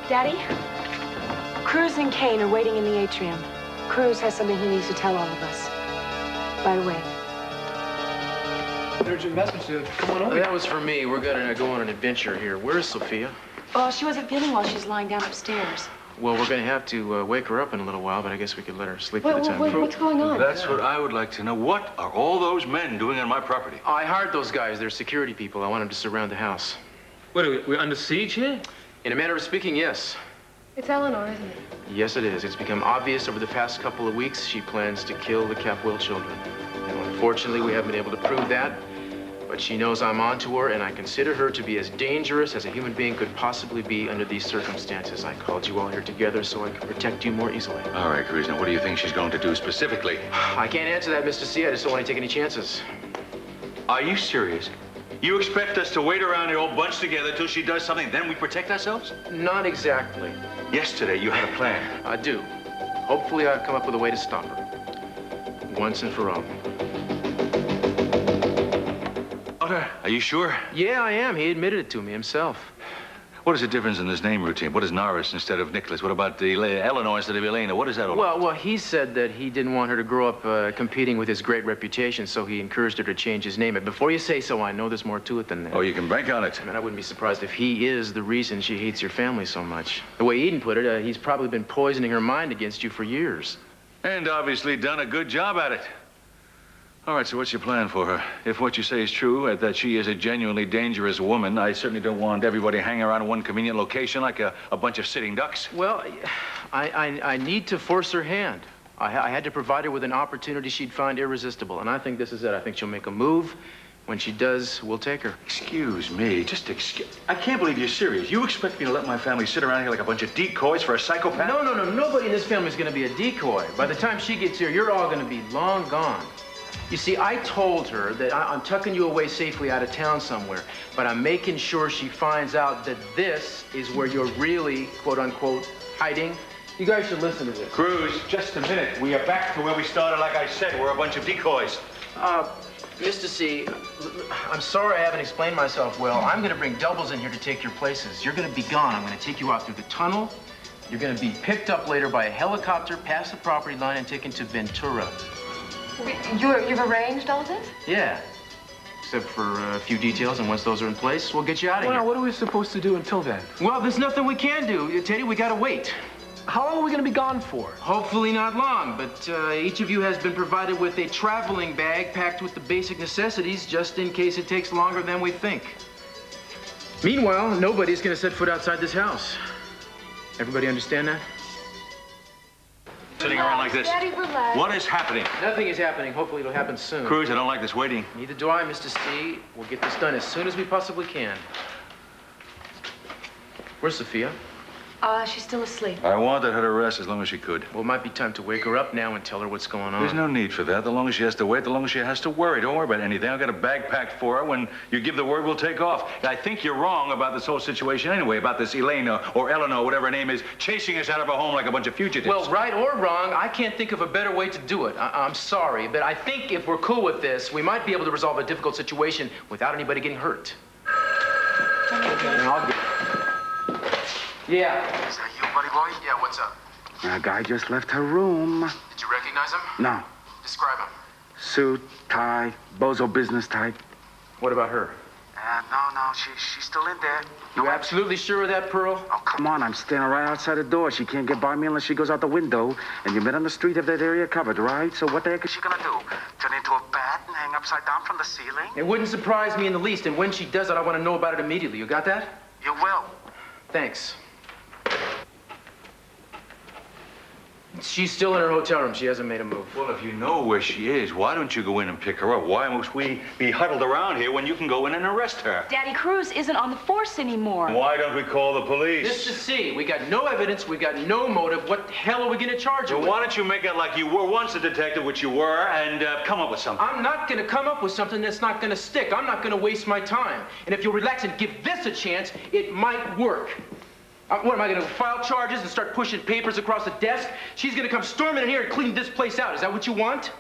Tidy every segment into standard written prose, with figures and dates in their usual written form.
Daddy, Cruz and Kane are waiting in the atrium. Cruz has something he needs to tell all of us. Right away. Urgent message to come on over. That was for me. We're gonna go on an adventure here. Where's Sophia? Oh, she wasn't feeling well. She's lying down upstairs. Well, we're gonna have to wake her up in a little while, but I guess we could let her sleep for the time being. What's going on? That's what I would like to know. What are all those men doing on my property? I hired those guys. They're security people. I want them to surround the house. What are we're under siege here? In a manner of speaking, yes. It's Eleanor, isn't it? Yes, it is. It's become obvious over the past couple of weeks she plans to kill the Capwell children. And unfortunately, we haven't been able to prove that. But she knows I'm onto her, and I consider her to be as dangerous as a human being could possibly be under these circumstances. I called you all here together so I could protect you more easily. All right, Cruz, now what do you think she's going to do specifically? I can't answer that, Mr. C. I just don't want to take any chances. Are you serious? You expect us to wait around here all bunched together till she does something, then we protect ourselves? Not exactly. Yesterday, you had a plan. I do. Hopefully, I'll come up with a way to stop her. Once and for all. Are you sure? Yeah, I am. He admitted it to me himself. What is the difference in this name routine? What is Norris instead of Nicholas? What about the Eleanor instead of Elena? What is that all about? Well, he said that he didn't want her to grow up competing with his great reputation, so he encouraged her to change his name. But before you say so, I know there's more to it than that. Oh, you can bank on it. I mean, I wouldn't be surprised if he is the reason she hates your family so much. The way Eden put it, he's probably been poisoning her mind against you for years. And obviously done a good job at it. All right, so what's your plan for her? If what you say is true, that she is a genuinely dangerous woman, I certainly don't want everybody hanging around in one convenient location like a bunch of sitting ducks. Well, I need to force her hand. I had to provide her with an opportunity she'd find irresistible, and I think this is it. I think she'll make a move. When she does, we'll take her. Excuse me, I can't believe you're serious. You expect me to let my family sit around here like a bunch of decoys for a psychopath? No. Nobody in this family is going to be a decoy. By the time she gets here, you're all going to be long gone. You see, I told her that I'm tucking you away safely out of town somewhere, but I'm making sure she finds out that this is where you're really, quote-unquote, hiding. You guys should listen to this. Cruz, just a minute. We are back to where we started, like I said. We're a bunch of decoys. Mr. C, I'm sorry I haven't explained myself well. I'm going to bring doubles in here to take your places. You're going to be gone. I'm going to take you out through the tunnel. You're going to be picked up later by a helicopter past the property line and taken to Ventura. You've arranged all this? Yeah. Except for a few details, and once those are in place, we'll get you out of here. Well, what are we supposed to do until then? Well, there's nothing we can do. Teddy, we gotta wait. How long are we going to be gone for? Hopefully not long, but each of you has been provided with a traveling bag packed with the basic necessities just in case it takes longer than we think. Meanwhile, nobody's gonna set foot outside this house. Everybody understand that? Sitting around like this. Daddy, relax. What is happening? Nothing is happening. Hopefully it'll happen soon. Cruz, I don't like this waiting. Neither do I, Mr. C. We'll get this done as soon as we possibly can. Where's Sophia? She's still asleep. I wanted her to rest as long as she could. Well, it might be time to wake her up now and tell her what's going on. There's no need for that. The longer she has to wait, the longer she has to worry. Don't worry about anything. I've got a bag packed for her. When you give the word, we'll take off. I think you're wrong about this whole situation anyway, about this Elena or Eleanor, whatever her name is, chasing us out of her home like a bunch of fugitives. Well, right or wrong, I can't think of a better way to do it. I'm sorry, but I think if we're cool with this, we might be able to resolve a difficult situation without anybody getting hurt. Yeah. Is that you, buddy boy? Yeah, what's up? A guy just left her room. Did you recognize him? No. Describe him. Suit, tie, bozo business type. What about her? No, she's still in there. You absolutely sure of that, Pearl? Oh, come on, I'm standing right outside the door. She can't get by me unless she goes out the window. And you met on the street, have that area covered, right? So what the heck is she gonna do? Turn into a bat and hang upside down from the ceiling? It wouldn't surprise me in the least, and when she does it, I want to know about it immediately. You got that? You will. Thanks. She's still in her hotel room. She hasn't made a move. Well, if you know where she is, why don't you go in and pick her up? Why must we be huddled around here when you can go in and arrest her? Daddy, Cruz isn't on the force anymore. Why don't we call the police? Just to see. We got no evidence. We got no motive. What the hell are we going to charge her Well, with? why don't you make it like you were once a detective, which you were, and come up with something? I'm not going to come up with something that's not going to stick. I'm not going to waste my time. And if you'll relax and give this a chance, it might work. What, am I going to file charges and start pushing papers across the desk? She's going to come storming in here and clean this place out. Is that what you want?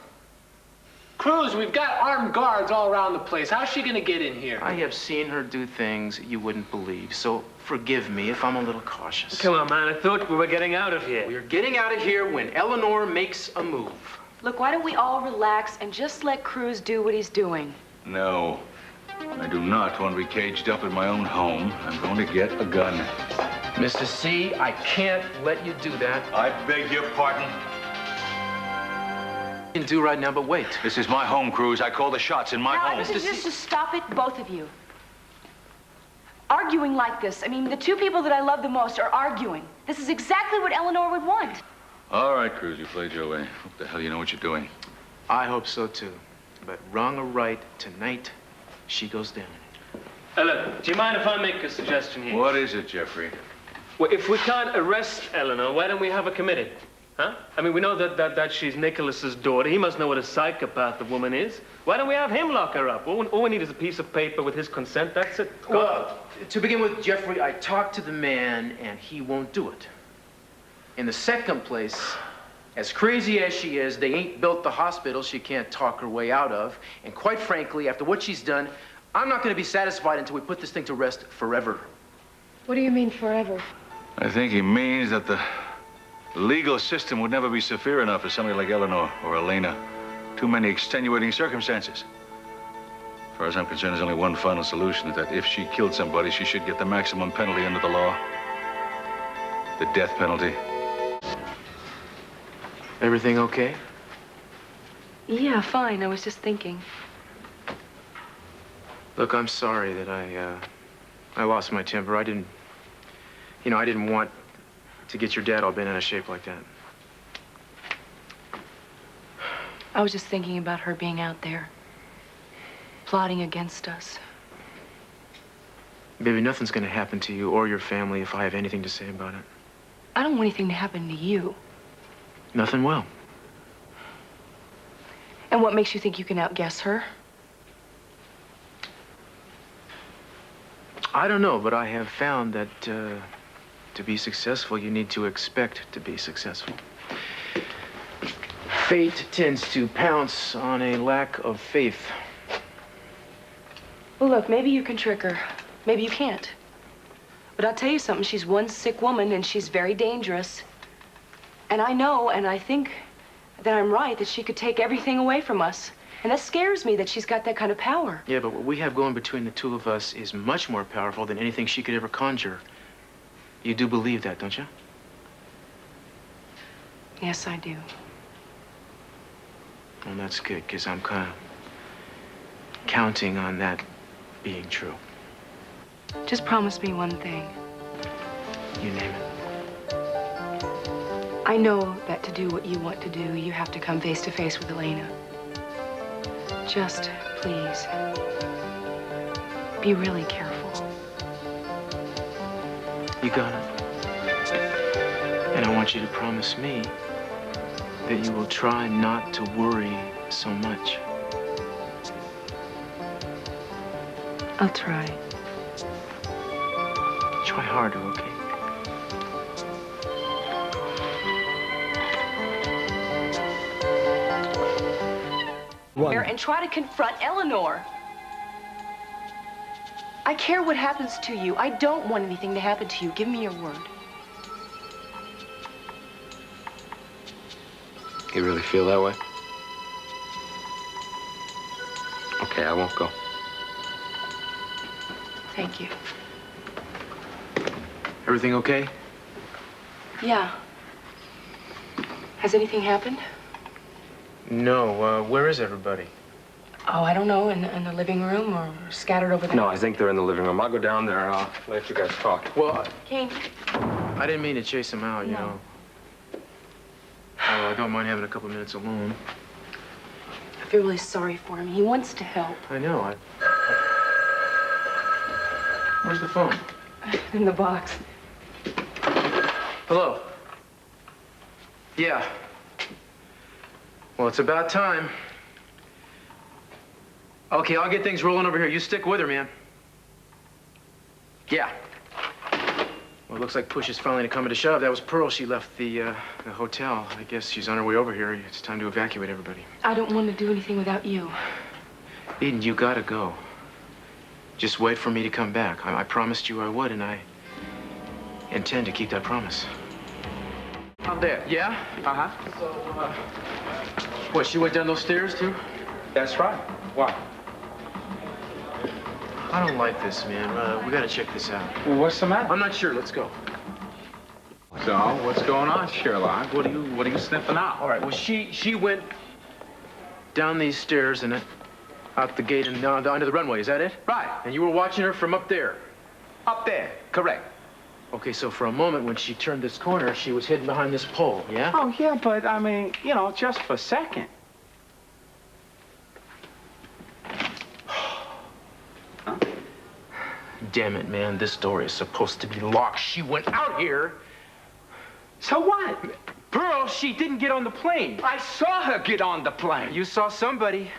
Cruz, we've got armed guards all around the place. How's she gonna get in here? I have seen her do things you wouldn't believe, so forgive me if I'm a little cautious. Come on, man. I thought we were getting out of here. We're getting out of here when Eleanor makes a move. Look, why don't we all relax and just let Cruz do what he's doing? No, I do not want to be caged up in my own home. I'm going to get a gun. Mr. C, I can't let you do that. I beg your pardon. You can do right now, but wait. This is my home, Cruz. I call the shots in my home. Just stop it, both of you. Arguing like this. I mean, the two people that I love the most are arguing. This is exactly what Eleanor would want. All right, Cruz, you played your way. What the hell you know what you're doing? I hope so, too. But wrong or right, tonight, she goes down. Ella, do you mind if I make a suggestion here? What is it, Jeffrey? Well, if we can't arrest Eleanor, why don't we have her committed? Huh? I mean, we know that she's Nicholas's daughter. He must know what a psychopath the woman is. Why don't we have him lock her up? All we need is a piece of paper with his consent. That's it. Well, to begin with, Jeffrey, I talked to the man, and he won't do it. In the second place, as crazy as she is, they ain't built the hospital she can't talk her way out of. And quite frankly, after what she's done, I'm not going to be satisfied until we put this thing to rest forever. What do you mean forever? I think he means that the legal system would never be severe enough for somebody like Eleanor or Elena. Too many extenuating circumstances. As far as I'm concerned, there's only one final solution, that if she killed somebody, she should get the maximum penalty under the law. The death penalty. Everything okay? Yeah, fine. I was just thinking. Look, I'm sorry that I lost my temper. I didn't want to get your dad all bent out of shape like that. I was just thinking about her being out there, plotting against us. Baby, nothing's gonna happen to you or your family if I have anything to say about it. I don't want anything to happen to you. Nothing will. And what makes you think you can outguess her? I don't know, but I have found that to be successful, you need to expect to be successful. Fate tends to pounce on a lack of faith. Well, look, maybe you can trick her. Maybe you can't. But I'll tell you something. She's one sick woman, and she's very dangerous. And I know, and I think that I'm right, that she could take everything away from us. And that scares me, that she's got that kind of power. Yeah, but what we have going between the two of us is much more powerful than anything she could ever conjure. You do believe that, don't you? Yes, I do. Well, that's good, because I'm kind of counting on that being true. Just promise me one thing. You name it. I know that to do what you want to do, you have to come face to face with Elena. Just, please, be really careful. You got it. And I want you to promise me that you will try not to worry so much. I'll try. Try harder, okay? And try to confront Eleanor. I care what happens to you. I don't want anything to happen to you. Give me your word. You really feel that way? Okay, I won't go. Thank you. Everything okay? Yeah. Has anything happened? No, where is everybody? Oh, I don't know. In the living room or scattered over there? No, I think they're in the living room. I'll go down there and I'll let you guys talk. Well, Kane. I didn't mean to chase him out, you No. know. Oh, I don't mind having a couple minutes alone. I feel really sorry for him. He wants to help. I know, Where's the phone? In the box. Hello? Yeah. Well, it's about time. Okay, I'll get things rolling over here. You stick with her, man. Yeah. Well, Well, it looks like push is finally coming to shove. That was Pearl. She left the hotel. I guess she's on her way over here. It's time to evacuate everybody. I don't want to do anything without you. Eden, you gotta go. Just wait for me to come back. I promised you I would, and I intend to keep that promise. Out there. Yeah? Uh-huh. So, what, she went down those stairs, too? That's right. Why? I don't like this, man. We gotta check this out. Well, what's the matter? I'm not sure. Let's go. So, what's going on, Sherlock? What are you sniffing out? All right, well, she went down these stairs and out the gate and down onto the runway. Is that it? Right. And you were watching her from up there? Up there. Correct. Okay, so for a moment when she turned this corner, she was hidden behind this pole, yeah? Oh, yeah, but, I mean, you know, just for a second. Huh? Damn it, man. This door is supposed to be locked. She went out here. So what? Pearl, she didn't get on the plane. I saw her get on the plane. You saw somebody.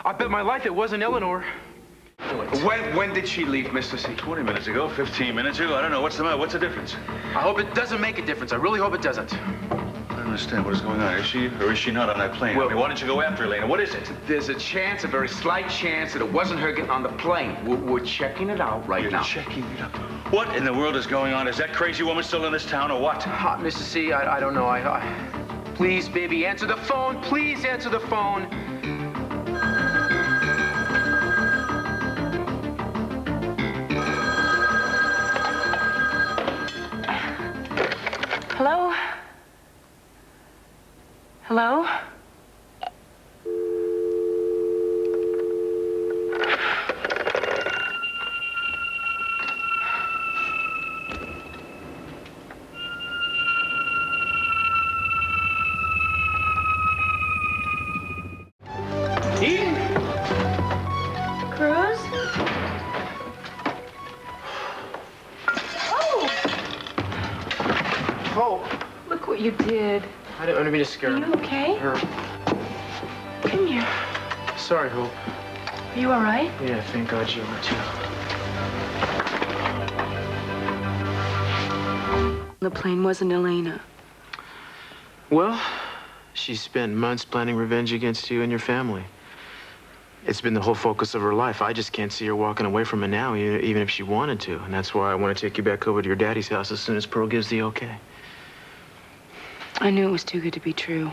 I bet my life it wasn't Eleanor. When did she leave, Mr. C? 20 minutes ago, 15 minutes ago. I don't know. What's the matter? What's the difference? I hope it doesn't make a difference. I really hope it doesn't. I don't understand what is going on. Is she or is she not on that plane? Well, I mean, why don't you go after Elena? What is it? There's a chance, a very slight chance, that it wasn't her getting on the plane. We're checking it out right You're now. checking it out. What in the world is going on? Is that crazy woman still in this town or what? Mr. C, I don't know. Please, baby, answer the phone. Please answer the phone. Hello? Hello? Eden? Cruz? Oh! Oh, Look what you did. I didn't mean to scare Are her. you okay? Her. Come here. Sorry, Hope. Are you all right? Yeah, thank God you are, too. The plane wasn't Elena. Well, she spent months planning revenge against you and your family. It's been the whole focus of her life. I just can't see her walking away from it now, even if she wanted to. And that's why I want to take you back over to your daddy's house as soon as Pearl gives the okay. I knew it was too good to be true.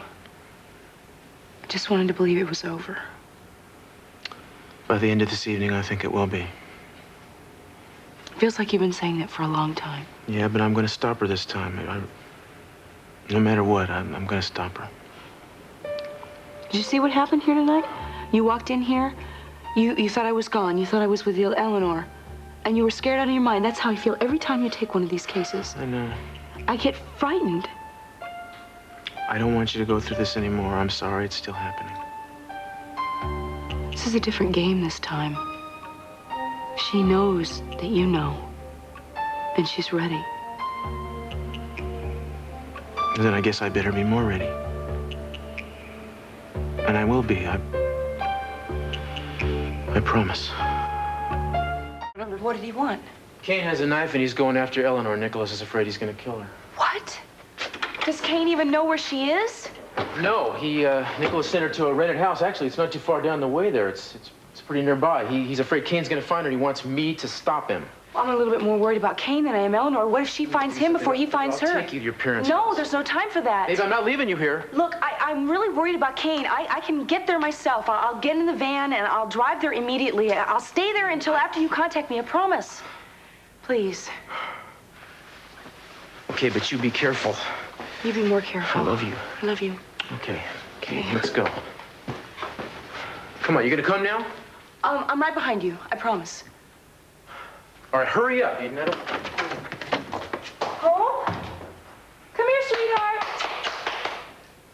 I just wanted to believe it was over. By the end of this evening, I think it will be. Feels like you've been saying that for a long time. Yeah, but I'm going to stop her this time. No matter what, I'm going to stop her. Did you see what happened here tonight? You walked in here, you thought I was gone. You thought I was with Eleanor. And you were scared out of your mind. That's how I feel every time you take one of these cases. I know. I get frightened. I don't want you to go through this anymore. I'm sorry it's still happening. This is a different game this time. She knows that you know. And she's ready. Then I guess I better be more ready. And I will be. I promise. What did he want? Kane has a knife and he's going after Eleanor. Nicholas is afraid he's going to kill her. What? Does Kane even know where she is? No, Nicholas sent her to a rented house. Actually, it's not too far down the way there. It's pretty nearby. He's afraid Kane's going to find her and he wants me to stop him. Well, I'm a little bit more worried about Kane than I am Eleanor. What if she finds him before he finds her? I'll take you to your parents' No, house. there's no time for that. Babe, I'm not leaving you here. Look, I'm really worried about Kane. I can get there myself. I'll get in the van and I'll drive there immediately. I'll stay there until after you contact me, I promise. Please. Okay, but you be careful. You be more careful. I love you. I love you. Okay, let's go. Come on, you gonna come now? I'm right behind you, I promise. All right, hurry up, Eden. Hope? Come here, sweetheart.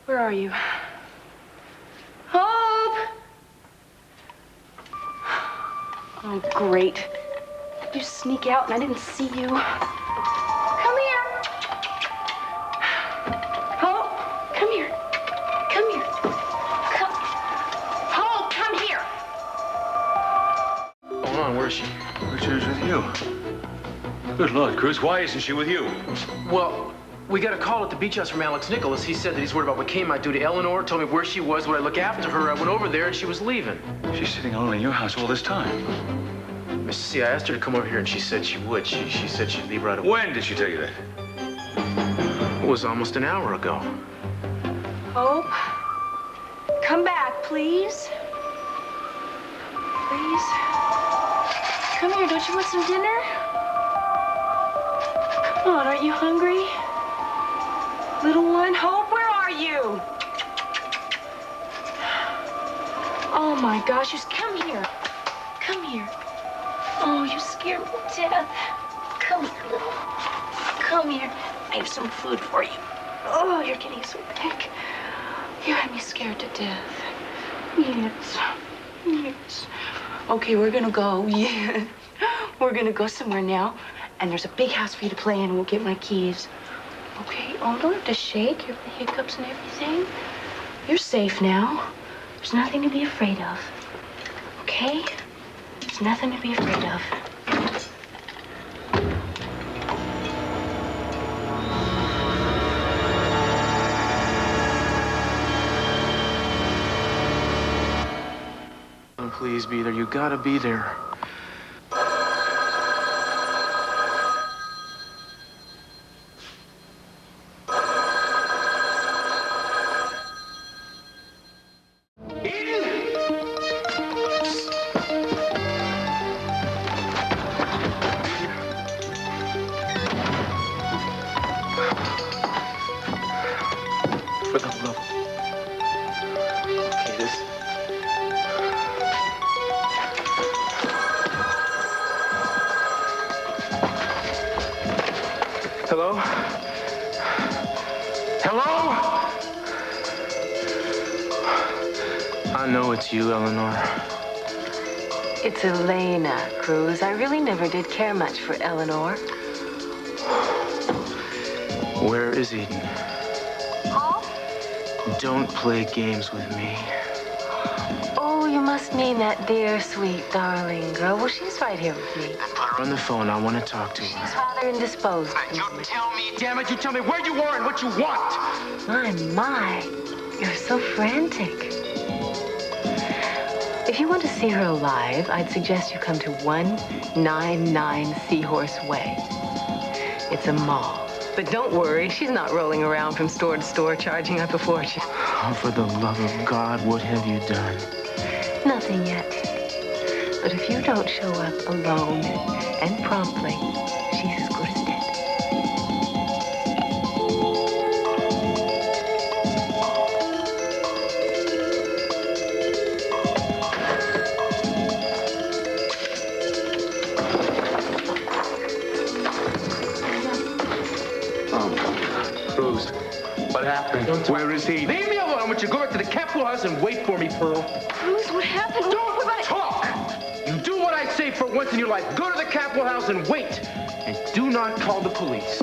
Where are you? Hope! Oh, great. You sneak out and I didn't see you. Come here. Hope, come here. Come here. Come. Hope, come here. Hold on, where is she? Which is with you? Good Lord, Cruz, why isn't she with you? Well, we got a call at the beach house from Alex Nicholas. He said that he's worried about what Kay might do to Eleanor, told me where she was, would I look after her. I went over there and she was leaving. She's sitting alone in your house all this time. See, I asked her to come over here and she said she would. She said she'd leave right away. When did she tell you that? It was almost an hour ago. Hope, come back, please. Please. Come here, don't you want some dinner? Come on, aren't you hungry? Little one, Hope, where are you? Oh my gosh, just come here. Come here. Oh, you scared me to death. Come here, little. Come here. I have some food for you. Oh, you're getting so big. You had me scared to death. Yes. Yes. Okay, we're gonna go. Yes. We're gonna go somewhere now. And there's a big house for you to play in. We'll get my keys. Okay? Oh, don't have to shake. You have the hiccups and everything. You're safe now. There's nothing to be afraid of. Okay? There's nothing to be afraid of. Please be there. You gotta be there. For the love. Okay, this. Hello? Hello? I know it's you, Eleanor. It's Elena, Cruz. I really never did care much for Eleanor. Where is Eden? Oh? Don't play games with me. Oh, you must mean that dear, sweet, darling girl. Well, she's right here with me. Then put her on the phone. I want to talk to She's her. rather indisposed. You tell me, damn it, you tell me where you are and what you want. My. You're so frantic. If you want to see her alive, I'd suggest you come to 199 Seahorse Way. It's a mall. But don't worry, she's not rolling around from store to store charging up a fortune. Oh, for the love of God, what have you done? Nothing yet. But if you don't show up alone and promptly, she's as good as dead. Cruz, what happened? Where is he? Leave me alone. I want you to go back to the Capitol House and wait for me, Pearl. Cruz, what happened? Don't talk! You do what I say for once in your life. Go to the Capitol House and wait. And do not call the police.